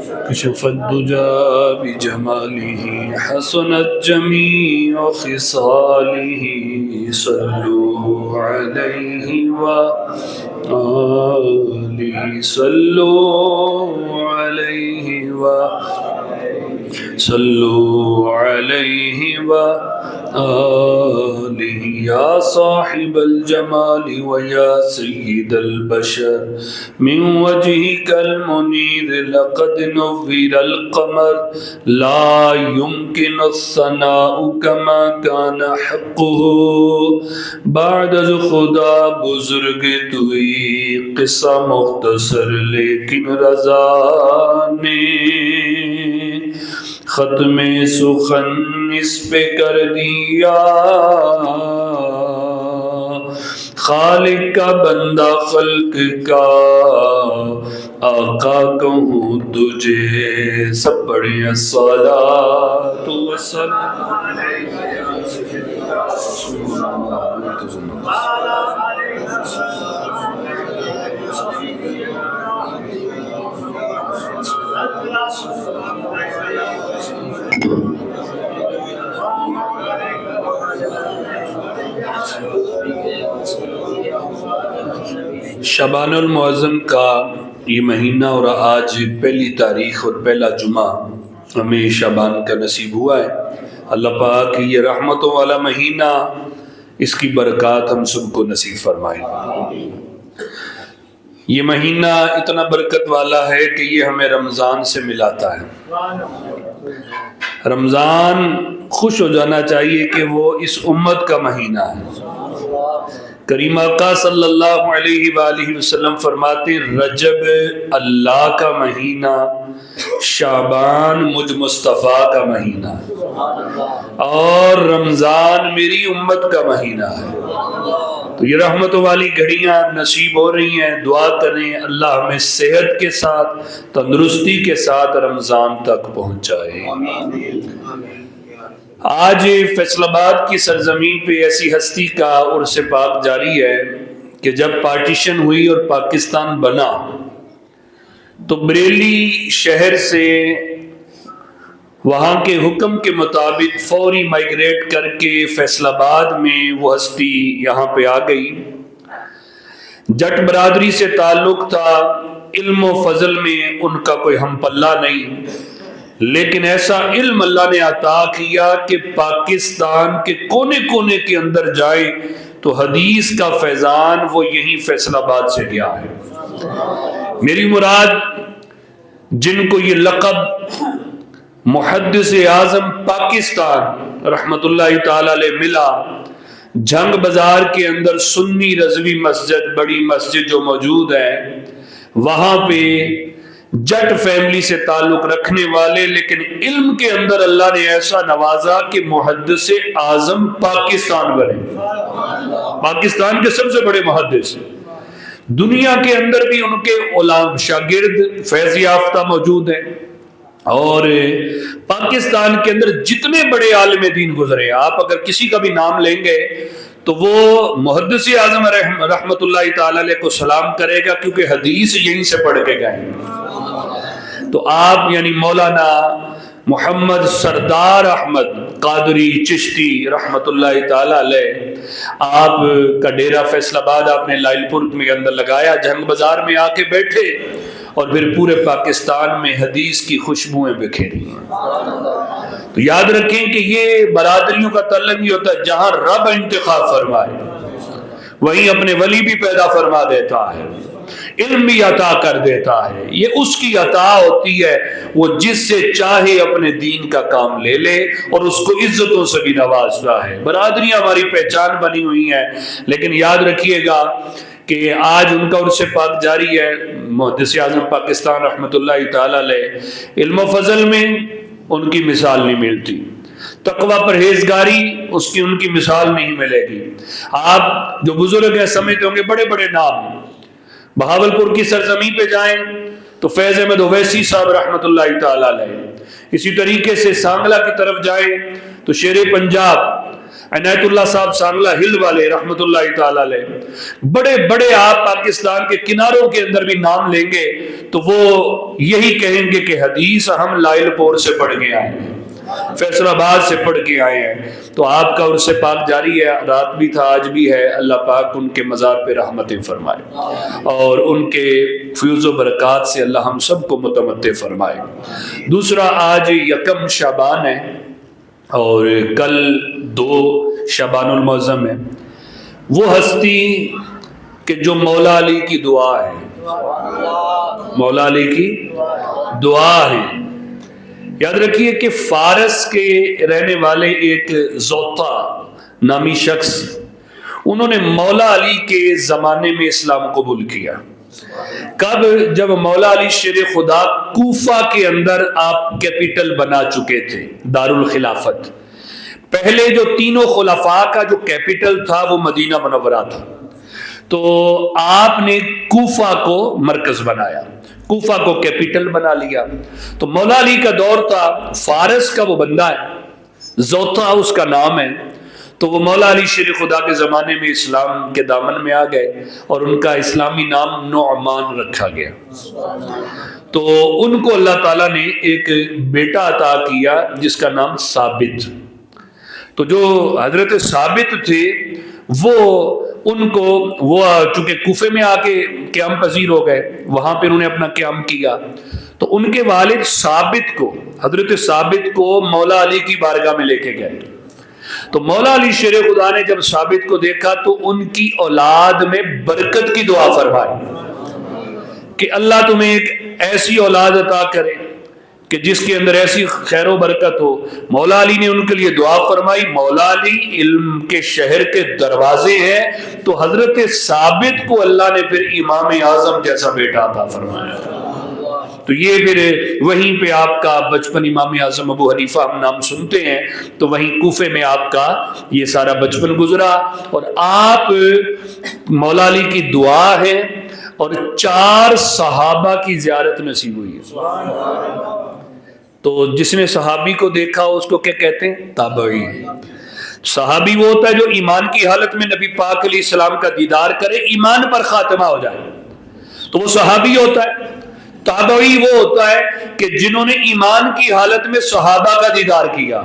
كشف الدجى بجماله حسنت جميع خصاله صلوا عليه وآله صلوا عليه صلوا عليه وآله يا صاحب الجمال ويا سيد البشر من وجهك المنير لقد نور القمر لا يمكن الثناء كما كان حقه بعد از خدا بزرگ توئی قصہ مختصر لیکن رضا نے ختم سخن اس پہ کر دیا خالق کا بندہ خلق کا آقا کہوں تجھے سب پڑھیں الصلاۃ والسلام شعبان المعظم کا یہ مہینہ اور آج پہلی تاریخ اور پہلا جمعہ ہمیں شعبان کا نصیب ہوا ہے۔ اللہ پاک یہ رحمتوں والا مہینہ اس کی برکات ہم سب کو نصیب فرمائے۔ یہ مہینہ اتنا برکت والا ہے کہ یہ ہمیں رمضان سے ملاتا ہے۔ رمضان خوش ہو جانا چاہیے کہ وہ اس امت کا مہینہ ہے۔ کریم آقا صلی اللہ علیہ وآلہ وسلم فرماتے رجب اللہ کا مہینہ، شعبان مجھ مصطفیٰ کا مہینہ اور رمضان میری امت کا مہینہ ہے۔ تو یہ رحمتوں والی گھڑیاں نصیب ہو رہی ہیں، دعا کریں اللہ ہمیں صحت کے ساتھ تندرستی کے ساتھ رمضان تک پہنچائے۔ آج فیصل آباد کی سرزمین پہ ایسی ہستی کا عرس پاک جاری ہے کہ جب پارٹیشن ہوئی اور پاکستان بنا تو بریلی شہر سے وہاں کے حکم کے مطابق فوری مائیگریٹ کر کے فیصل آباد میں وہ ہستی یہاں پہ آ گئی۔ جٹ برادری سے تعلق تھا، علم و فضل میں ان کا کوئی ہم پلہ نہیں، لیکن ایسا علم اللہ نے عطا کیا کہ پاکستان کے کونے کونے کے اندر جائے تو حدیث کا فیضان وہ یہیں فیصل آباد سے گیا ہے۔ میری مراد جن کو یہ لقب محدث اعظم پاکستان رحمت اللہ تعالی علیہ ملا، جھنگ بازار کے اندر سنی رضوی مسجد، بڑی مسجد جو موجود ہے، وہاں پہ جٹ فیملی سے تعلق رکھنے والے لیکن علم کے اندر اللہ نے ایسا نوازا کہ محدث اعظم پاکستان بنے، پاکستان کے سب سے بڑے محدث۔ دنیا کے اندر بھی ان کے علماء شاگرد فیض یافتہ موجود ہیں، اور پاکستان کے اندر جتنے بڑے عالم دین گزرے، آپ اگر کسی کا بھی نام لیں گے تو وہ محدث اعظم رحمت اللہ تعالی علیہ کو سلام کرے گا، کیونکہ حدیث یہیں سے پڑھ کے گئے۔ تو آپ یعنی مولانا محمد سردار احمد قادری چشتی رحمت اللہ تعالی علیہ، آپ کا ڈیرہ فیصل آباد آپ نے لائل پور میں اندر لگایا، جھنگ بازار میں آ کے بیٹھے اور پھر پورے پاکستان میں حدیث کی خوشبوئیں بکھیری ہیں۔ تو یاد رکھیں کہ یہ برادریوں کا تعلق یہ ہوتا ہے، جہاں رب انتخاب فرمائے وہیں اپنے ولی بھی پیدا فرما دیتا ہے، علم بھی عطا کر دیتا ہے۔ یہ اس کی عطا ہوتی ہے، وہ جس سے چاہے اپنے دین کا کام لے لے اور اس کو عزتوں سے بھی نوازتا ہے۔ برادریاں ہماری پہچان بنی ہوئی ہیں، لیکن یاد رکھیے گا کہ آج ان کا عرس پاک جاری ہے۔ محدث اعظم پاکستان رحمت اللہ تعالی علیہ، علم و فضل میں ان کی مثال نہیں ملتی، تقوی پرہیزگاری اس کی ان کی مثال نہیں ملے گی۔ آپ جو بزرگ ہیں سمجھتے ہوں گے بڑے بڑے نام، بہاولپور کی سرزمین پہ جائیں تو فیض احمد اویسی صاحب رحمت اللہ تعالی علیہ، اسی طریقے سے سانگلہ کی طرف جائیں تو شیر پنجاب عنایت اللہ صاحب سانگلہ ہل والے رحمت اللہ تعالی علیہ، بڑے بڑے آپ پاکستان کے کناروں کے اندر بھی نام لیں گے تو وہ یہی کہیں گے کہ حدیث ہم لائل پور سے پڑھ کے آئے ہیں، فیصل آباد سے پڑھ کے آئے ہیں۔ تو آپ کا عرص پاک جاری ہے، رات بھی تھا آج بھی ہے، اللہ پاک ان کے مزار پہ رحمتیں فرمائے اور ان کے فیوز و برکات سے اللہ ہم سب کو متمتع فرمائے۔ دوسرا، آج یکم شعبان ہے اور کل 2 شعبان المعظم ہے۔ وہ ہستی کہ جو مولا علی کی دعا ہے، مولا علی کی دعا ہے۔ یاد رکھیے کہ فارس کے رہنے والے ایک زوطا نامی شخص، انہوں نے مولا علی کے زمانے میں اسلام قبول کیا۔ کب؟ جب مولا علی شیر خدا کوفہ کے اندر آپ کیپٹل بنا چکے تھے، دارالخلافت۔ پہلے جو تینوں خلفاء کا جو کیپٹل تھا وہ مدینہ منورہ تھا، تو آپ نے کوفہ کو مرکز بنایا، کوفہ کو کیپٹل بنا لیا۔ تو مولا علی کا دور تھا، فارس کا وہ بندہ ہے، زوطا اس کا نام ہے، تو وہ مولا علی شیر خدا کے زمانے میں اسلام کے دامن میں آ گئے اور ان کا اسلامی نام نعمان رکھا گیا۔ تو ان کو اللہ تعالیٰ نے ایک بیٹا عطا کیا جس کا نام ثابت۔ تو جو حضرت ثابت تھے وہ ان کو، وہ چونکہ کوفے میں آ کے قیام پذیر ہو گئے، وہاں پہ انہوں نے اپنا قیام کیا، تو ان کے والد ثابت کو، حضرت ثابت کو مولا علی کی بارگاہ میں لے کے گئے۔ تو مولا علی شیر خدا نے جب ثابت کو دیکھا تو ان کی اولاد میں برکت کی دعا فرمائی کہ اللہ تمہیں ایک ایسی اولاد عطا کرے کہ جس کے اندر ایسی خیر و برکت ہو۔ مولا علی نے ان کے لیے دعا فرمائی۔ مولا علی علم کے شہر کے دروازے ہیں، تو حضرت ثابت کو اللہ نے پھر امام اعظم جیسا بیٹا عطا فرمایا۔ تو یہ پھر وہیں پہ آپ کا بچپن، امام اعظم ابو حنیفہ ہم نام سنتے ہیں، تو وہیں کوفے میں آپ کا یہ سارا بچپن گزرا، اور آپ مولا علی کی دعا ہے اور 4 صحابہ کی زیارت نصیب ہوئی ہے۔ تو جس نے صحابی کو دیکھا اس کو کیا کہتے ہیں؟ تابعی۔ صحابی وہ ہوتا ہے جو ایمان کی حالت میں نبی پاک علیہ السلام کا دیدار کرے، ایمان پر خاتمہ ہو جائے، تو وہ صحابی ہوتا ہے۔ تابعی وہ ہوتا ہے کہ جنہوں نے ایمان کی حالت میں صحابہ کا دیدار کیا۔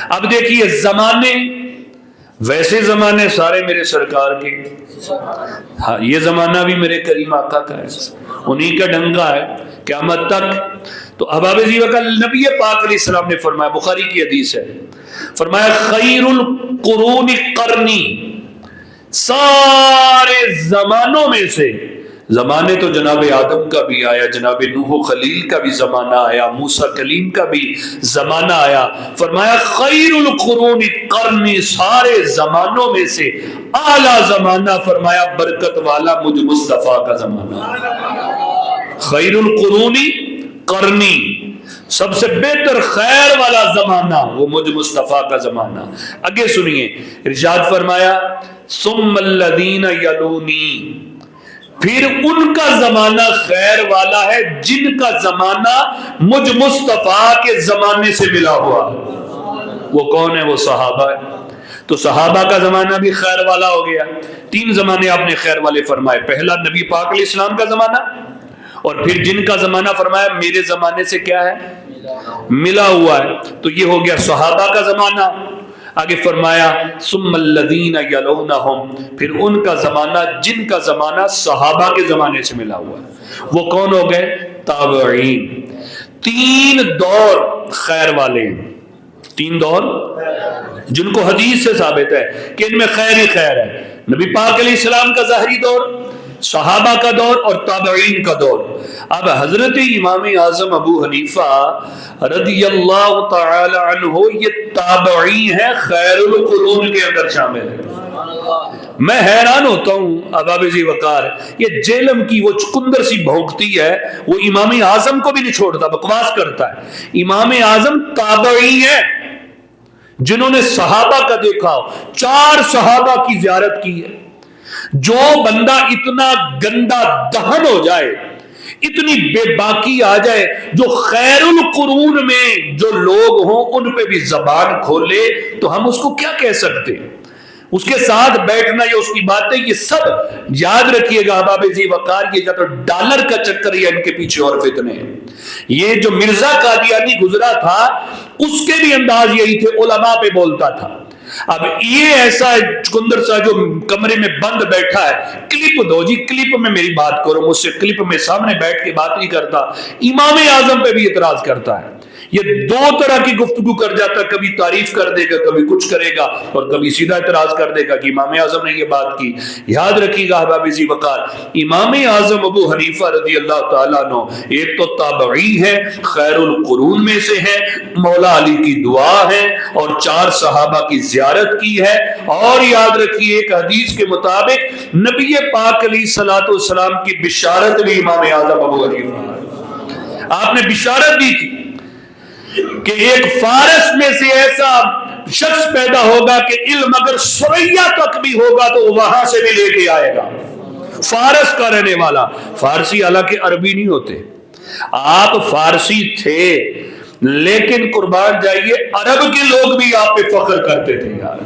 اب دیکھیے زمانے، ویسے زمانے سارے میرے سرکار کے، ہاں یہ زمانہ بھی میرے کریم آقا کا ہے، انہی کا ڈنگا ہے قیامت تک۔ تو احباب جی وقت نبی پاک علیہ السلام نے فرمایا، بخاری کی حدیث ہے، فرمایا خیر القرون قرنی، سارے زمانوں میں سے، زمانے تو جناب آدم کا بھی آیا، جناب نوح و خلیل کا بھی زمانہ آیا، موسیٰ کلیم کا بھی زمانہ آیا، فرمایا خیر القرون قرنی، سارے زمانوں میں سے اعلیٰ زمانہ، فرمایا برکت والا مجھ مصطفیٰ کا زمانہ۔ خیر القرون قرنی، سب سے بہتر خیر والا زمانہ وہ مجھ مصطفیٰ کا زمانہ۔ آگے سنیے، ارشاد فرمایا ثم الذین یلونی، پھر ان کا زمانہ خیر والا ہے جن کا زمانہ مجھ مصطفیٰ کے زمانے سے ملا ہوا۔ وہ کون ہے؟ وہ صحابہ ہے۔ تو صحابہ کا زمانہ بھی خیر والا ہو گیا۔ 3 زمانے آپ نے خیر والے فرمائے، پہلا نبی پاک علیہ السلام کا زمانہ، اور پھر جن کا زمانہ فرمایا میرے زمانے سے کیا ہے؟ ملا ہوا ہے، تو یہ ہو گیا صحابہ کا زمانہ۔ آگے فرمایا ثم الذین یلونہم، پھر ان کا زمانہ جن کا زمانہ صحابہ کے زمانے سے ملا ہوا ہے، وہ کون ہو گئے؟ تابعین۔ 3 دور خیر والے، 3 دور جن کو حدیث سے ثابت ہے کہ ان میں خیر ہی خیر ہے، نبی پاک علیہ السلام کا ظاہری دور، صحابہ کا دور اور تابعین کا دور۔ اب حضرت امام اعظم ابو حنیفہ رضی اللہ تعالی عنہ یہ تابعی ہیں، خیر القرون کے اندر شامل ہے۔ میں حیران ہوتا ہوں احباب ذی وقار، یہ جیلم کی وہ چقندر سی بھونکتی ہے، وہ امام اعظم کو بھی نہیں چھوڑتا، بکواس کرتا ہے۔ امام اعظم تابعی ہیں جنہوں نے صحابہ کا دیکھا، 4 صحابہ کی زیارت کی ہے۔ جو بندہ اتنا گندا دہن ہو جائے، اتنی بے باکی آ جائے جو خیر القرون میں جو لوگ ہوں ان پہ بھی زبان کھولے تو ہم اس کو کیا کہہ سکتے؟ اس کے ساتھ بیٹھنا یا اس کی باتیں یہ سب یاد رکھیے گا احباب ذی وقار، یہ جب ڈالر کا چکر یا ان کے پیچھے اور فتنے ہیں۔ یہ جو مرزا قادیانی گزرا تھا اس کے بھی انداز یہی تھے، علماء پہ بولتا تھا۔ اب یہ ایسا چکندر سا جو کمرے میں بند بیٹھا ہے، کلپ دو جی، کلپ میں میری بات کرو مجھ سے، کلپ میں سامنے بیٹھ کے بات نہیں کرتا۔ امام اعظم پہ بھی اعتراض کرتا ہے۔ یہ دو طرح کی گفتگو کر جاتا ہے، کبھی تعریف کر دے گا، کبھی کچھ کرے گا، اور کبھی سیدھا اعتراض کر دے گا کہ امام اعظم نے یہ بات کی۔ یاد رکھیے گا احباب ذی وقار، امام اعظم ابو حنیفہ رضی اللہ تعالیٰ عنہ ایک تو تابعی ہے، خیر القرون میں سے ہے، مولا علی کی دعا ہے، اور 4 صحابہ کی زیارت کی ہے۔ اور یاد رکھیے ایک حدیث کے مطابق نبی پاک علیہ الصلوۃ والسلام کی بشارت بھی امام اعظم ابو حنیفہ، آپ نے بشارت دی تھی کہ ایک فارس میں سے ایسا شخص پیدا ہوگا کہ علم اگر سریا تک بھی ہوگا تو وہاں سے بھی لے کے آئے گا۔ فارس کا رہنے والا، فارسی حالانکہ عربی نہیں ہوتے، آپ فارسی تھے لیکن قربان جائیے عرب کے لوگ بھی آپ پہ فخر کرتے تھے یار۔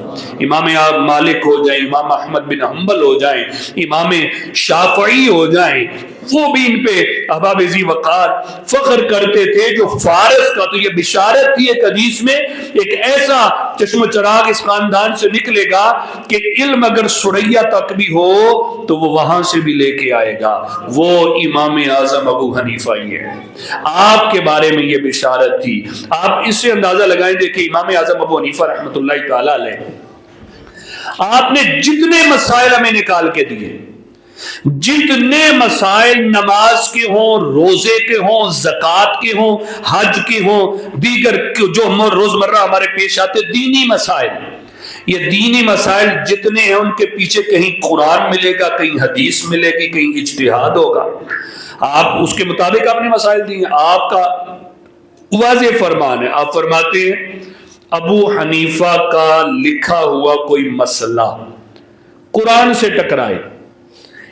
امام مالک ہو جائیں، امام احمد بن حنبل ہو جائیں، امام شافعی ہو جائیں، وہ بھی ان پہ احباب ذی وقار فخر کرتے تھے۔ جو فارس کا، تو یہ بشارت تھی ایک حدیث میں، ایک ایسا چشم و چراغ اس خاندان سے نکلے گا کہ علم اگر سریا تک بھی ہو تو وہ وہاں سے بھی لے کے آئے گا۔ وہ امام اعظم ابو حنیفہ ہی ہے، آپ کے بارے میں یہ بشارت تھی۔ آپ اس سے اندازہ لگائیں، دیکھیں امام اعظم ابو حنیفہ رحمۃ اللہ تعالی علیہ، آپ نے جتنے مسائل ہمیں نکال کے دیے، جتنے مسائل نماز کے ہوں، روزے کے ہوں، زکوٰۃ کے ہوں، حج کے ہوں، دیگر جو روزمرہ ہمارے پیش آتے دینی مسائل، یہ دینی مسائل جتنے ہیں ان کے پیچھے کہیں قرآن ملے گا، کہیں حدیث ملے گی، کہیں اجتہاد ہوگا۔ آپ اس کے مطابق آپ نے مسائل دیے، آپ کا واضح فرمان ہے۔ آپ فرماتے ہیں ابو حنیفہ کا لکھا ہوا کوئی مسئلہ قرآن سے ٹکرائے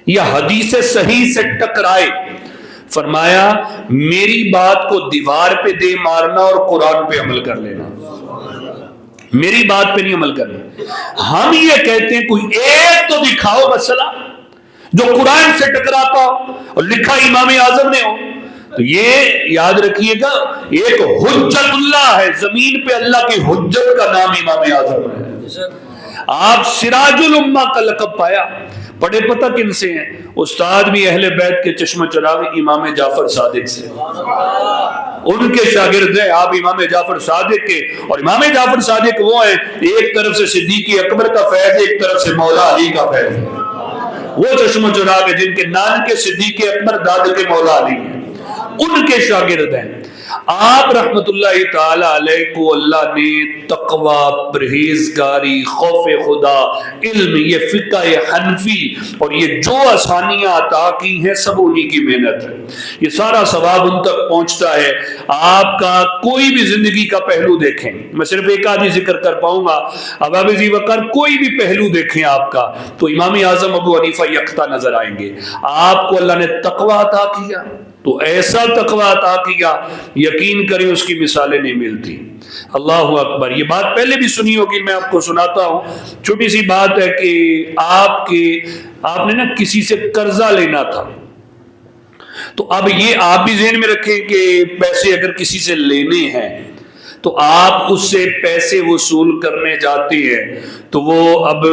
یا حدیث صحیح سے ٹکرائے، فرمایا میری بات کو دیوار پہ دے مارنا اور قرآن پہ عمل کر لینا، میری بات پہ نہیں عمل کرنا۔ ہم یہ کہتے ہیں کوئی ایک تو دکھاؤ مسئلہ جو قرآن سے ٹکراتا ہو اور لکھا امام اعظم نے ہو۔ تو یہ یاد رکھیے گا ایک حجت اللہ ہے، زمین پہ اللہ کی حجت کا نام امام اعظم ہے۔ آپ سراج الامہ کا لقب پایا، پڑھے پتہ کن سے ہیں؟ استاد بھی اہل بیت کے چشم چراغ امام جعفر صادق سے، ان کے شاگرد ہیں آپ امام جعفر صادق کے۔ اور امام جعفر صادق وہ ہیں، ایک طرف سے صدیق اکبر کا فیض، ایک طرف سے مولا علی کا فیض، وہ چشم چراغ ہے جن کے نان کے صدیق اکبر، داد کے مولا علی ہیں، ان کے شاگرد ہیں۔ آپ رحمت اللہ تعالی علیہ کو اللہ نے تقوی، پرہیزگاری، خوف خدا، علم، یہ فقہ حنفی اور یہ جو آسانیاں عطا کی ہیں سب انہی کی محنت ہے۔ یہ سارا ثواب ان تک پہنچتا ہے۔ آپ کا کوئی بھی زندگی کا پہلو دیکھیں، میں صرف ایک آدھی ذکر کر پاؤں گا، احباب ذی وقار کوئی بھی پہلو دیکھیں آپ کا تو امام اعظم ابو حنیفہ یکتا نظر آئیں گے۔ آپ کو اللہ نے تقوی عطا کیا تو ایسا تقوی عطا کیا، یقین کریں اس کی مثالیں نہیں ملتی۔ اللہ اکبر۔ یہ بات پہلے بھی سنی ہوگی، میں آپ کو سناتا ہوں۔ چھوٹی سی بات ہے کہ آپ نے نا کسی سے قرضہ لینا تھا، تو اب یہ آپ بھی ذہن میں رکھیں کہ پیسے اگر کسی سے لینے ہیں تو آپ اس سے پیسے وصول کرنے جاتے ہیں تو وہ اب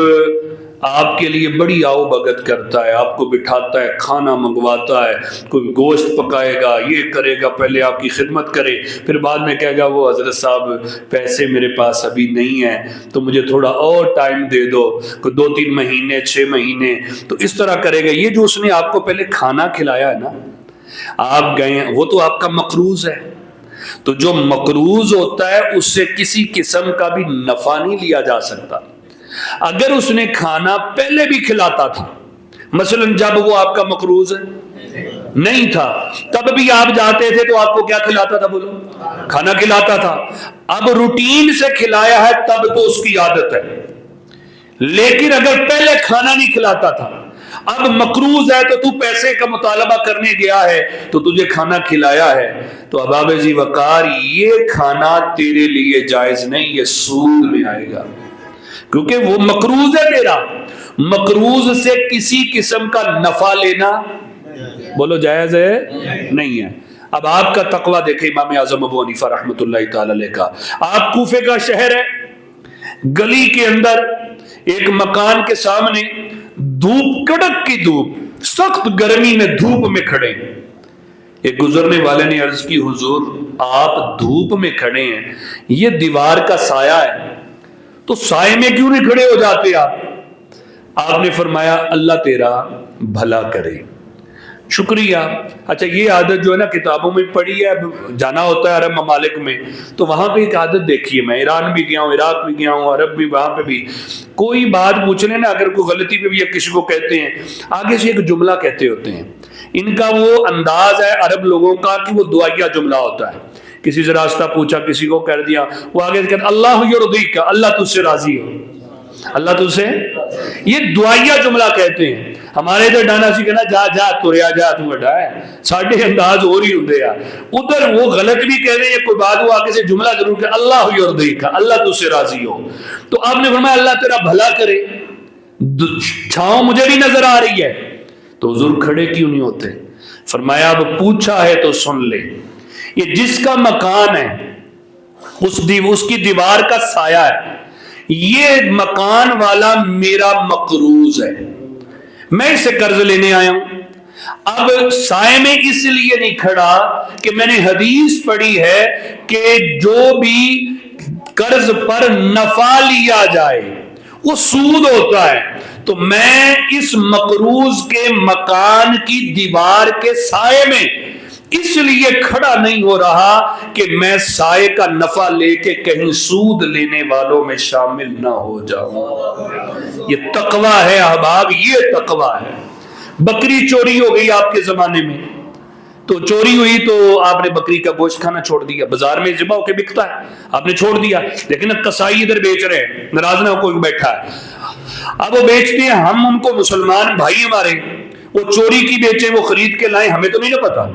آپ کے لیے بڑی آؤ بھگت کرتا ہے، آپ کو بٹھاتا ہے، کھانا منگواتا ہے، کوئی گوشت پکائے گا، یہ کرے گا، پہلے آپ کی خدمت کرے، پھر بعد میں کہے گا وہ حضرت صاحب پیسے میرے پاس ابھی نہیں ہیں تو مجھے تھوڑا اور ٹائم دے دو، 2-3 مہینے 6 مہینے، تو اس طرح کرے گا۔ یہ جو اس نے آپ کو پہلے کھانا کھلایا ہے نا، آپ گئے ہیں، وہ تو آپ کا مقروض ہے۔ تو جو مقروض ہوتا ہے اس سے کسی قسم کا بھی نفع نہیں لیا جا سکتا۔ اگر اس نے کھانا پہلے بھی کھلاتا تھا، مثلا جب وہ آپ کا مقروض نہیں تھا تب بھی آپ جاتے تھے تو آپ کو کیا کھلاتا تھا؟ بولو، کھانا کھلاتا تھا۔ اب روٹین سے کھلایا ہے تب تو اس کی عادت ہے، لیکن اگر پہلے کھانا نہیں کھلاتا تھا، اب مقروض ہے تو تو پیسے کا مطالبہ کرنے گیا ہے تو تجھے کھانا کھلایا ہے تو اباب ذی وقار یہ کھانا تیرے لیے جائز نہیں، یہ سود میں آئے گا، کیونکہ وہ مقروض ہے تیرا، مقروض سے کسی قسم کا نفع لینا بولو جائز ہے نہیں ہے۔ اب آپ کا تقویٰ دیکھیں امام اعظم ابو حنیفہ رحمۃ اللہ تعالی علیہ کا، آپ کوفے کا شہر ہے، گلی کے اندر ایک مکان کے سامنے دھوپ، کڑک کی دھوپ، سخت گرمی میں دھوپ میں کھڑے، ایک گزرنے والے نے عرض کی حضور آپ دھوپ میں کھڑے ہیں، یہ دیوار کا سایہ ہے تو سائے میں کیوں نہیں کھڑے ہو جاتے آپ نے فرمایا اللہ تیرا بھلا کرے، شکریہ۔ اچھا یہ عادت جو ہے نا کتابوں میں پڑھی ہے، جانا ہوتا ہے عرب ممالک میں تو وہاں پہ ایک عادت دیکھی ہے، میں ایران بھی گیا ہوں، عراق بھی گیا ہوں، عرب بھی، وہاں پہ بھی کوئی بات پوچھنے نا اگر کوئی غلطی پہ بھی یا کسی کو کہتے ہیں آگے سے ایک جملہ کہتے ہوتے ہیں، ان کا وہ انداز ہے عرب لوگوں کا کہ وہ دعائیہ جملہ ہوتا ہے، کسی سے راستہ پوچھا کسی کو کر دیا، وہ آگے سے کہتے اللہ یرضیک، اللہ تجھ سے راضی ہو، اللہ تجھ سے، یہ دعائیہ جملہ کہتے ہیں۔ ہمارے ادھر ڈانا سی کہنا جا جا تریا جا تو بڑا ہے، ساڑھے انداز ہو رہی ہوندے ہیں، ادھر وہ غلط بھی کہہ رہے ہیں کوئی بات، وہ آگے سے جملہ ضرور کہ اللہ یرضیک، اللہ تجھ سے راضی ہو، تو آپ نے فرمایا اللہ تیرا بھلا کرے، چھاؤں مجھے بھی نظر آ رہی ہے، تو حضور کھڑے کیوں نہیں ہوتے؟ فرمایا اب پوچھا ہے تو سن لے، یہ جس کا مکان ہے اس کی دیوار کا سایہ ہے، یہ مکان والا میرا مقروض ہے، میں اسے قرض لینے آیا ہوں، اب سائے میں اس لیے نہیں کھڑا کہ میں نے حدیث پڑھی ہے کہ جو بھی قرض پر نفع لیا جائے وہ سود ہوتا ہے، تو میں اس مقروض کے مکان کی دیوار کے سائے میں اس لیے کھڑا نہیں ہو رہا کہ میں سائے کا نفع لے کے کہیں سود لینے والوں میں شامل نہ ہو جاؤں۔ یہ تقویٰ ہے احباب، یہ تقویٰ ہے۔ بکری چوری ہو گئی آپ کے زمانے میں تو چوری ہوئی تو آپ نے بکری کا گوشت کھانا چھوڑ دیا، بازار میں ذبح ہو کے بکتا ہے آپ نے چھوڑ دیا، لیکن اب کسائی ادھر بیچ رہے ہیں، ناراض نہ ہو کوئی بیٹھا ہے، اب وہ بیچتے ہیں، ہم ان کو مسلمان بھائی ہمارے وہ چوری کی بیچے، وہ خرید کے لائیں، ہمیں تو نہیں نہ پتا،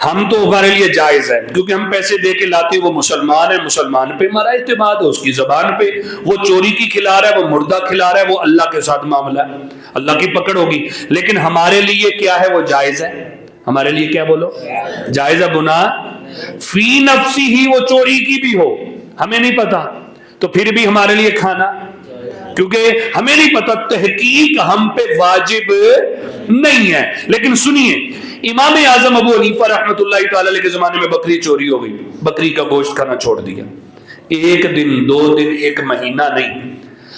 ہم تو ہمارے لیے جائز ہے کیونکہ ہم پیسے دے کے لاتے، وہ مسلمان ہے، مسلمان پہ ہمارا اعتماد ہے، اس کی زبان پہ، وہ چوری کی کھلا رہا ہے، وہ مردہ کھلا رہا ہے، وہ اللہ کے ساتھ معاملہ ہے، اللہ کی پکڑ ہوگی، لیکن ہمارے لیے کیا ہے؟ وہ جائز ہے، ہمارے لیے کیا بولو؟ جائز ہے، گناہ فی نفسی ہی وہ چوری کی بھی ہو، ہمیں نہیں پتا تو پھر بھی ہمارے لیے کھانا، کیونکہ ہمیں نہیں پتا، تحقیق ہم پہ واجب نہیں ہے۔ لیکن سنیے امام اعظم ابو حنیفہ رحمۃ اللہ تعالی علیہ کے زمانے میں بکری چوری ہو گئی، بکری کا گوشت کھانا چھوڑ دیا، ایک دن، 2 دن، 1 مہینہ نہیں،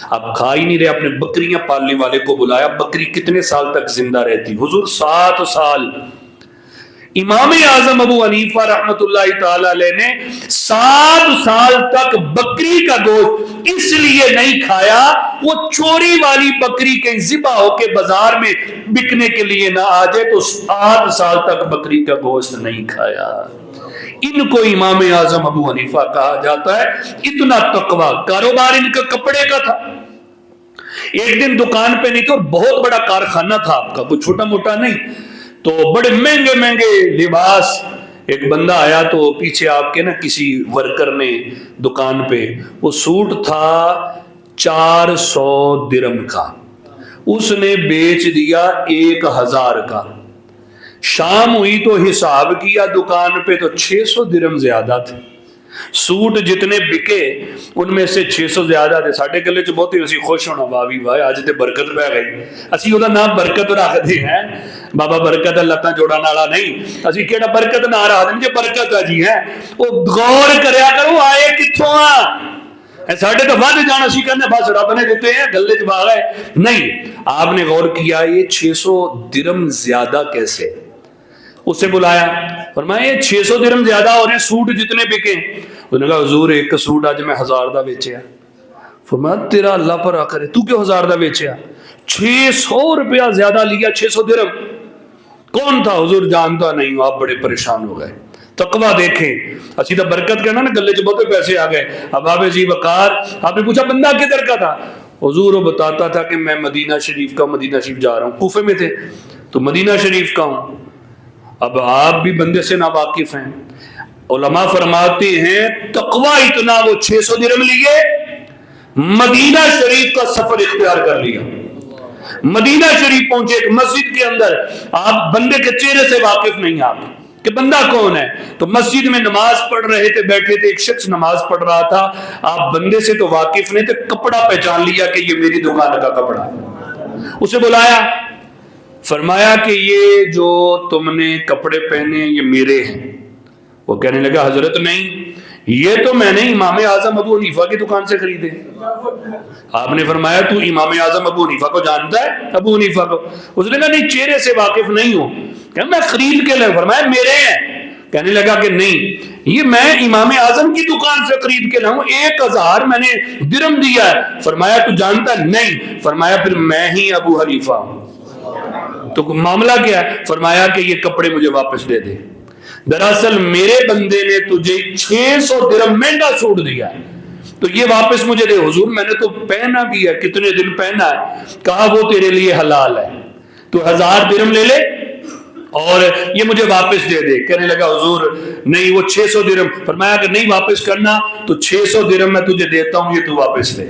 اب کھا ہی نہیں رہے، اپنے بکریاں پالنے والے کو بلایا، بکری کتنے سال تک زندہ رہتی؟ حضور 7 سال۔ امام اعظم ابو حنیفہ رحمۃ اللہ تعالی علیہ نے 7 سال تک بکری کا گوشت اس لیے نہیں کھایا، وہ چوری والی بکری کہیں ذبح ہو کے بازار میں بکنے کے لیے نہ آ جائے، تو 7 سال تک بکری کا گوشت نہیں کھایا۔ ان کو امام اعظم ابو حنیفہ کہا جاتا ہے، اتنا تقویٰ۔ کاروبار ان کا کپڑے کا تھا، ایک دن دکان پہ نہیں تو بہت بڑا کارخانہ تھا آپ کا، کوئی چھوٹا موٹا نہیں، تو بڑے مہنگے مہنگے لباس، ایک بندہ آیا تو پیچھے آپ کے نا کسی ورکر نے دکان پہ، وہ سوٹ تھا 400 درم کا، اس نے بیچ دیا 1000 کا، شام ہوئی تو حساب کیا دکان پہ تو 600 درم زیادہ تھے، سوٹ جتنے بکے ان میں سے 600 زیادہ تھے۔ ساڈے گلے چ بہت اسی خوش ہونا، واوی واہ اج تے برکت پہ گئی، اسی وہ نام برکت رکھتے ہیں، بابا برکت ہے لتاں جوڑن والا نہیں، اسی کہڑا برکت نہ رکھتے جی برکت ہے جی ہے، وہ غور کریا کرو آئے کتوں آ، ساڈے تو ود جان، اسی کہنے بس رب نے دیتے ہیں گلے چ باغ ہے، نہیں، آپ نے غور کیا یہ 600 درم زیادہ کیسے؟ اسے بلایا، فرمایا یہ 600 درم زیادہ ہو رہے ہیں، سوٹ جتنے بکے، انہوں نے کہا حضور ایک سوٹ آج میں 1000 دا بیچیا۔ فرمایا تیرا اللہ پر آ کرے، تو کیوں 1000 دا بیچیا؟ 600 روپیہ زیادہ لیا، 600 درم۔ کون تھا؟ حضور جانتا نہیں ہوں۔ آپ بڑے پریشان ہو گئے۔ تقویٰ دیکھیں، اسی تو برکت کہنا نا، گلے چ بہتے پیسے آ گئے۔ اب آپ ذی وقار، آپ نے پوچھا بندہ کدھر کا تھا؟ حضور وہ بتاتا تھا کہ میں مدینہ شریف کا مدینہ شریف جا رہا ہوں، کوفے میں تھے تو مدینہ شریف کا ہوں. اب آپ بھی بندے سے ناواقف ہیں. علماء فرماتے ہیں تقویٰ اتنا، وہ 600 درہم لیے مدینہ شریف کا سفر اختیار کر لیا. مدینہ شریف پہنچے، ایک مسجد کے اندر، آپ بندے کے چہرے سے واقف نہیں آپ کہ بندہ کون ہے. تو مسجد میں نماز پڑھ رہے تھے، بیٹھے تھے، ایک شخص نماز پڑھ رہا تھا. آپ بندے سے تو واقف نہیں تھے، کپڑا پہچان لیا کہ یہ میری دکان کا کپڑا. اسے بلایا، فرمایا کہ یہ جو تم نے کپڑے پہنے یہ میرے ہیں. وہ کہنے لگا حضرت نہیں، یہ تو میں نے امام اعظم ابو حنیفہ کی دکان سے خریدے. آپ نے فرمایا تو امام اعظم ابو حنیفہ کو جانتا ہے؟ ابو حنیفہ کو. اس نے کہا نہیں، چہرے سے واقف نہیں ہوں. کہ میں خرید کے لگا. فرمایا میرے ہیں. کہنے لگا کہ نہیں، یہ میں امام اعظم کی دکان سے خرید کے لاؤں، 1000 میں نے درہم دیا ہے. فرمایا تو جانتا ہے؟ نہیں. فرمایا پھر میں ہی ابو حنیفہ ہوں. تو معاملہ کیا ہے؟ فرمایا کہ یہ کپڑے مجھے واپس دے دے. دراصل میرے بندے نے تجھے 600 درہم مہنگا سوٹ دیا ہے تو یہ واپس مجھے دے. حضور میں نے تو پہنا بھی ہے، کتنے دن پہنا ہے. کہا وہ تیرے لیے حلال ہے، تو 1000 درہم لے لے اور یہ مجھے واپس دے دے. کہنے لگا حضور نہیں، وہ 600 درہم. فرمایا کہ نہیں واپس کرنا تو 600 درہم میں تجھے دیتا ہوں، یہ تو واپس لے.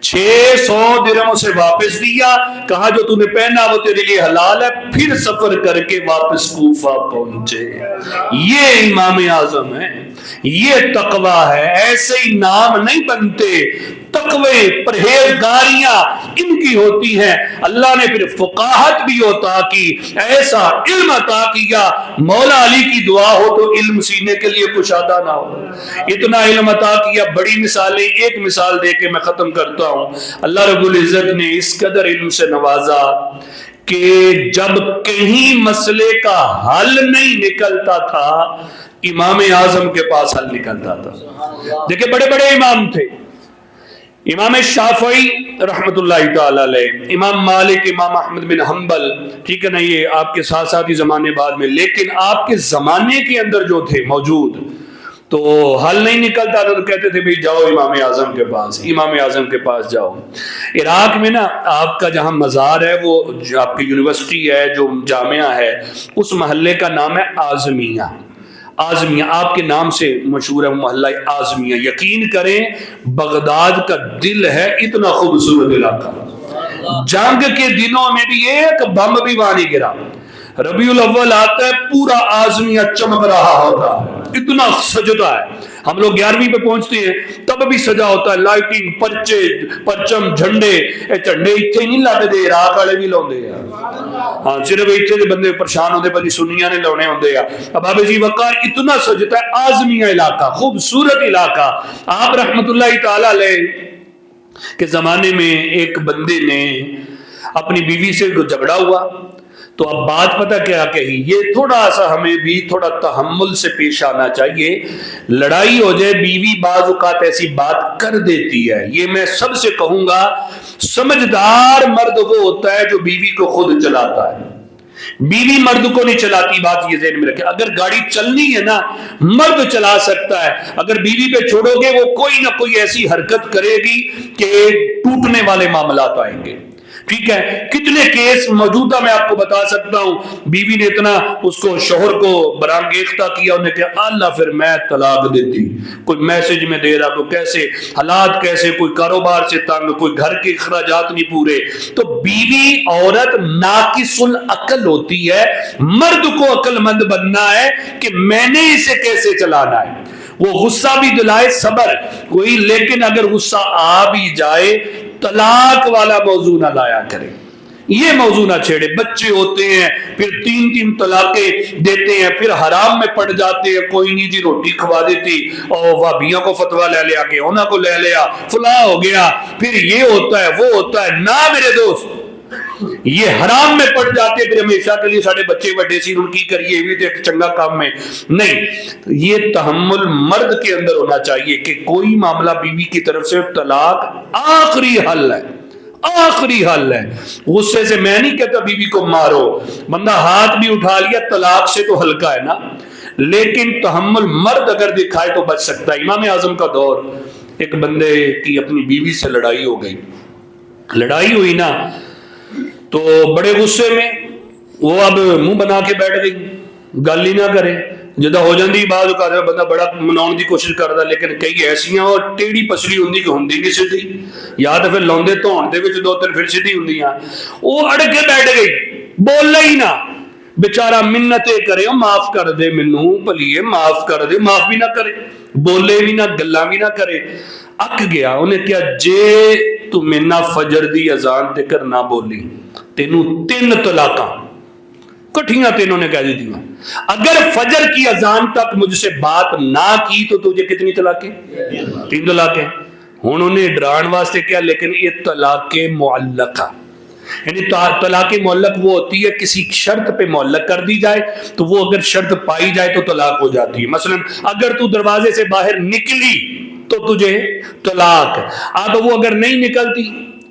600 درہم اسے واپس دیا. کہا جو تُو نے پہنا وہ تیرے لیے حلال ہے. پھر سفر کر کے واپس کوفہ پہنچے. یہ امام اعظم ہے، یہ تقویٰ ہے. ایسے ہی نام نہیں بنتے، تقوی پرہیزگاریاں ان کی ہوتی ہیں. اللہ نے پھر فقاہت بھی عطا کی، ایسا علم عطا کیا. مولا علی کی دعا ہو تو علم سینے کے لیے کشادہ نہ ہو. اتنا علم عطا کیا، بڑی مثالیں. ایک مثال دے کے میں ختم کرتا ہوں. اللہ رب العزت نے اس قدر علم سے نوازا کہ جب کہیں مسئلے کا حل نہیں نکلتا تھا امام اعظم کے پاس حل نکلتا تھا. دیکھیں بڑے بڑے امام تھے، امام شافعی رحمت اللہ تعالی علیہ، امام مالک، امام احمد بن حنبل، ٹھیک ہے نا، یہ آپ کے ساتھ ساتھ ہی زمانے بعد میں، لیکن آپ کے زمانے کے اندر جو تھے موجود تو حل نہیں نکلتا تھا تو کہتے تھے بھئی جاؤ امام اعظم کے پاس، امام اعظم کے پاس جاؤ. عراق میں نا آپ کا جہاں مزار ہے، وہ جو آپ کی یونیورسٹی ہے، جو جامعہ ہے، اس محلے کا نام ہے اعظمیہ. اعظمیہ آپ کے نام سے مشہور ہے محلہ اعظمیہ. یقین کریں بغداد کا دل ہے، اتنا خوبصورت علاقہ. جنگ کے دنوں میں بھی ایک بم بھی وہاں نہیں گرا. ربیع الاول آتا ہے، پورا اعظمیہ چمک رہا ہوتا ہے، اتنا سجدہ ہے. ہم لوگ 11ویں پہ پہنچتے ہیں تب بھی سجا ہوتا ہے، لائٹنگ، پرچے، پرچم، جھنڈے. جھنڈے اتنے نہیں لاتے تھے، عراق والے بھی لاؤندے ہیں. ہاں صرف اتنے دے بندے پریشان ہوتے پر سنیاں نے لاؤنے ہوندے ہیں. اب بابا جی وقار اتنا سجدہ ہے. اعظمیہ علاقہ، خوبصورت علاقہ. آپ رحمت اللہ تعالی علیہ کے زمانے میں ایک بندے نے اپنی بیوی سے جھگڑا ہوا تو اب بات پتہ کیا کہی. یہ تھوڑا سا ہمیں بھی تھوڑا تحمل سے پیش آنا چاہیے. لڑائی ہو جائے، بیوی بعض اوقات ایسی بات کر دیتی ہے. یہ میں سب سے کہوں گا، سمجھدار مرد وہ ہوتا ہے جو بیوی کو خود چلاتا ہے. بیوی مرد کو نہیں چلاتی، بات یہ ذہن میں رکھے. اگر گاڑی چلنی ہے نا مرد چلا سکتا ہے، اگر بیوی پہ چھوڑو گے وہ کوئی نہ کوئی ایسی حرکت کرے گی کہ ٹوٹنے والے معاملات آئیں گے. ٹھیک ہے، کتنے کیس موجودہ میں آپ کو بتا سکتا ہوں. بیوی نے اتنا اس کو شوہر کو برانگیختہ کیا، انہیں کہا اللہ پھر میں طلاق دیتی. کوئی میسج میں دے رہا، کوئی کیسے حالات کیسے، کوئی کاروبار سے تنگ، کوئی گھر کے اخراجات نہیں پورے. تو بیوی عورت ناقص العقل ہوتی ہے. مرد کو عقل مند بننا ہے کہ میں نے اسے کیسے چلانا ہے. وہ غصہ بھی دلائے، صبر کوئی، لیکن اگر غصہ آ بھی جائے طلاق والا موضوع نہ لایا کرے. یہ موضوع نہ چھیڑے. بچے ہوتے ہیں پھر 3 طلاقیں دیتے ہیں، پھر حرام میں پڑ جاتے ہیں. کوئی نہیں جی روٹی کھوا دیتی اور وہابیوں کو فتویٰ لے لیا کہ انہوں کو لے لیا، فلاں ہو گیا، پھر یہ ہوتا ہے وہ ہوتا ہے. نہ میرے دوست، یہ حرام میں پڑ جاتے پھر ہمیشہ کے لیے سارے بچے بڑے سی ان کی کریے بھی ایک چنگا کام میں نہیں. یہ تحمل مرد کے اندر ہونا چاہیے کہ کوئی معاملہ بیوی کی طرف سے طلاق آخری حل ہے، آخری حل ہے. غصے سے میں نہیں کہتا بیوی کو مارو، بندہ ہاتھ بھی اٹھا لیا طلاق سے تو ہلکا ہے نا، لیکن تحمل مرد اگر دکھائے تو بچ سکتا ہے. امام اعظم کا دور، ایک بندے کی اپنی بیوی سے لڑائی ہو گئی. لڑائی ہوئی نا تو بڑے غصے میں وہ اب منہ بنا کے بیٹھ گئی, گل ہی نہ کرے. جدہ ہو جاندی بعض اوقات بندہ بڑا مناؤن دی کوشش کردا, لیکن کئی ایسیاں اور ٹیڑھی پسلی ہوندی کہ ہوندی نہیں سیدھی, یا تو پھر لاؤندے دھون دے وچ دو تین پھر سیدھی ہوندیاں. وہ اڑ کے بیٹھ گئی, بولنا ہی نہ. بیچارہ منتیں کرے, معاف کر دے مینوں بھلیے, معاف کر دے, معاف بھی نہ کرے, بولے بھی نہ, گلاں بھی نہ کرے. اک گیا. انہیں کیا جے تو میں نہ فجر دی اذان تے کر نہ بولی تینوں 3 طلاقاں کٹھیاں تینوں نے کہہ دی دیا. اگر فجر کی اذان تک مجھ سے بات نہ کی تو تجھے کتنی طلاقیں؟ 3 طلاقیں. ہوں انہیں ڈران واسطے کیا, لیکن یہ طلاق معلقہ, یعنی طلاق معلق وہ ہوتی ہے کسی شرط پہ معلق کر دی جائے تو وہ اگر شرط پائی جائے تو طلاق ہو جاتی ہے. مثلا اگر تو دروازے سے باہر نکلی تو تجھے طلاق, اب وہ اگر نہیں نکلتی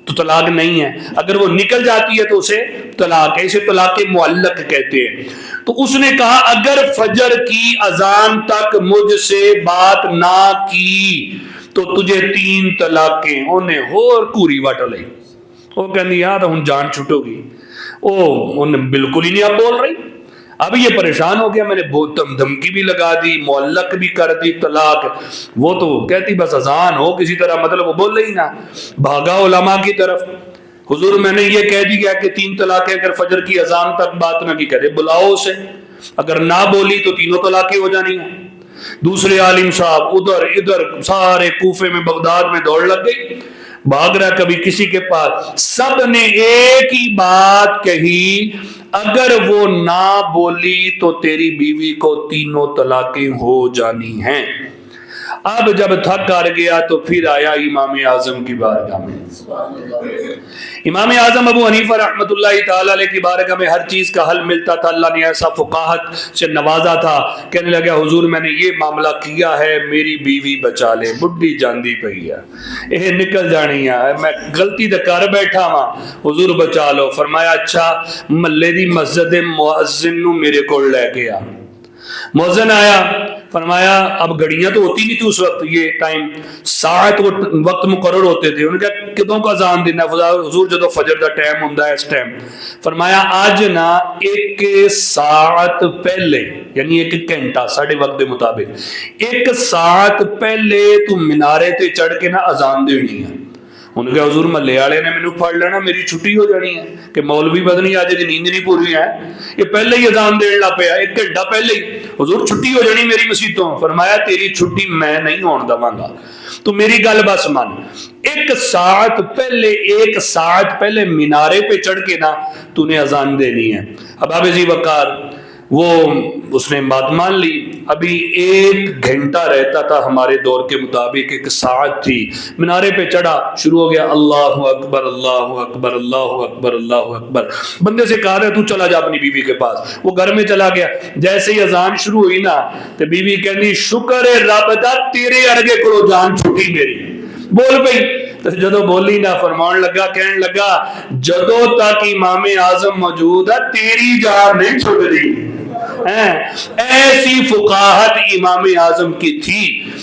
تو طلاق نہیں ہے, اگر وہ نکل جاتی ہے تو اسے طلاق ہے. اسے طلاق معلق کہتے ہیں. تو اس نے کہا اگر فجر کی اذان تک مجھ سے بات نہ کی تو تجھے 3 طلاقیں. انہیں ہور کوری وٹ لئی, وہ کہنی یار ہن جان چھٹو گی. انہیں بالکل ہی نہیں اب بول رہی. اب یہ پریشان ہو گیا, میں نے دھمکی بھی لگا دی, معلق بھی کر دی طلاق. وہ تو کہتی بس اذان ہو کسی طرح, مطلب وہ بول رہی نا. بھاگا علماء کی طرف, حضور میں نے یہ کہہ دیا کہ 3 طلاقیں اگر فجر کی اذان تک بات نہ کی, کہتے بلاؤ اسے, اگر نہ بولی تو 3 طلاقیں ہو جانی ہیں. دوسرے عالم صاحب ادھر ادھر سارے کوفے میں بغداد میں دوڑ لگ گئی, بھاگ رہا کبھی کسی کے پاس. سب نے ایک ہی بات کہی, اگر وہ نہ بولی تو تیری بیوی کو 3 طلاقیں ہو جانی ہیں. اب جب تھک کر گیا تو پھر آیا امام اعظم کی بارگاہ میں. امام اعظم ابو حنیفہ رحمۃ اللہ تعالی علیہ کی بارگاہ میں ہر چیز کا حل ملتا تھا. اللہ نے ایسا فقاہت سے نوازا تھا. کہنے لگا حضور میں نے یہ معاملہ کیا ہے, میری بیوی بچا لے, بڈھی جاندی پئی ہے, یہ نکل جانی ہے, میں غلطی تے کر بیٹھا ہاں, حضور بچا لو. فرمایا اچھا محلے دی مسجد مؤذن نو میرے کول لے کے آ. مؤذن آیا, فرمایا اب گھڑیاں تو ہوتی نہیں تھی اس وقت, یہ ٹائم ساعت وقت مقرر ہوتے تھے. انہوں نے کہا کدوں کا اذان دینا حضور, جدو فجر دا ٹائم ہوندا ہے اس ٹائم. فرمایا آج نا 1 ساعت پہلے, یعنی 1 گھنٹہ ساڑھے وقت دے مطابق 1 ساعت پہلے تو مینارے تے چڑھ کے نا اذان دینی ہے. انہوں نے کہا حضور محلے والے نے مینوں پھڑ لینا, میری چھٹی ہو جانی ہے کہ مولوی بدنی آج دی نیند نہیں پوری ہے, یہ پہلے ہی اذان دین لا پیا 1 گھنٹہ پہلے ہی, حضور چھٹی ہو جانی میری مسیتوں. فرمایا تیری چھٹی میں نہیں ہون دواں گا, تو میری گل بس مان. 1 ساعت پہلے مینارے پہ چڑھ کے نا تو نے اذان دینی ہے. اب آپ ذی وقار وہ اس نے بات مان لی. ابھی 1 گھنٹہ رہتا تھا ہمارے دور کے مطابق, 1 ساعت تھی. مینارے پہ چڑھا, شروع ہو گیا اللہ اکبر اللہ اکبر اللہ اکبر اللہ اکبر. بندے سے کہا رہا تو چلا جا اپنی بیوی کے پاس. وہ گھر میں چلا گیا. جیسے ہی اذان شروع ہوئی نا تو بیوی کہنی شکر ہے رب دا تیرے ارگے کو جان چھٹی میری. بول پئی تو جدو بولی نہ فرمان لگا, کہنے لگا جدو تک امام اعظم موجود ہے تیری جان نہیں چھوٹ رہی. ایسی فقاہت امام اعظم کی تھی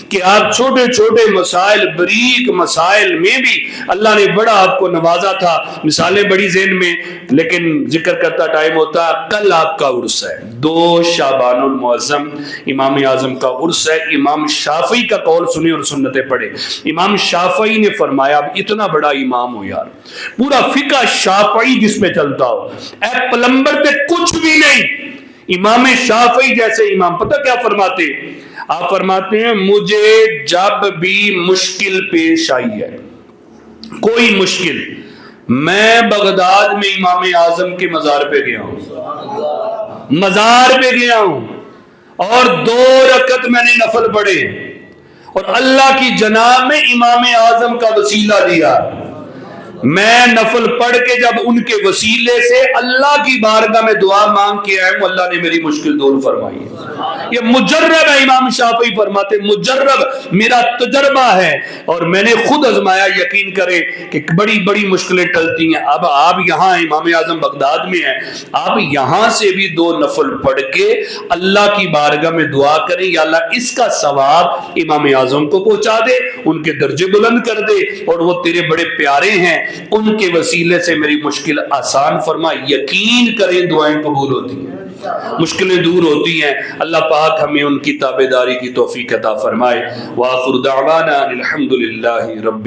کہ آپ چھوٹے چھوٹے مسائل, باریک مسائل میں بھی اللہ نے بڑا آپ کو نوازا تھا. مثالیں بڑی ذہن میں, لیکن ذکر کرتا ٹائم ہوتا. کل آپ کا عرس ہے, 2 شعبان المعظم امام اعظم کا عرس ہے. امام شافعی کا قول سنیں اور سنتیں پڑھیں. امام شافعی نے فرمایا, اب اتنا بڑا امام ہو یار, پورا فقہ شافعی جس میں چلتا ہو, اے پلمبر تے کچھ بھی نہیں. امام شافعی جیسے امام پتہ کیا فرماتے, آپ فرماتے ہیں مجھے جب بھی مشکل پیش آئی ہے, کوئی مشکل, میں بغداد میں امام اعظم کے مزار پہ گیا ہوں, مزار پہ گیا ہوں, اور 2 رکعت میں نے نفل پڑھے, اور اللہ کی جناب میں امام اعظم کا وسیلہ دیا. میں نفل پڑھ کے جب ان کے وسیلے سے اللہ کی بارگاہ میں دعا مانگ کے آیا ہوں, اللہ نے میری مشکل دور فرمائی. یہ مجرب ہے, امام شافعی فرماتے مجرب, میرا تجربہ ہے اور میں نے خود آزمایا. یقین کرے کہ بڑی بڑی مشکلیں ٹلتی ہیں. اب آپ یہاں امام اعظم بغداد میں ہیں, آپ یہاں سے بھی 2 نفل پڑھ کے اللہ کی بارگاہ میں دعا کریں, یا اللہ اس کا ثواب امام اعظم کو پہنچا دے, ان کے درجے بلند کر دے, اور وہ تیرے بڑے پیارے ہیں, ان کے وسیلے سے میری مشکل آسان فرما. یقین کریں دعائیں قبول ہوتی ہیں، مشکلیں دور ہوتی ہیں. اللہ پاک ہمیں ان کی تابعداری کی توفیق عطا فرمائے. وآخر دعوانا الحمدللہ رب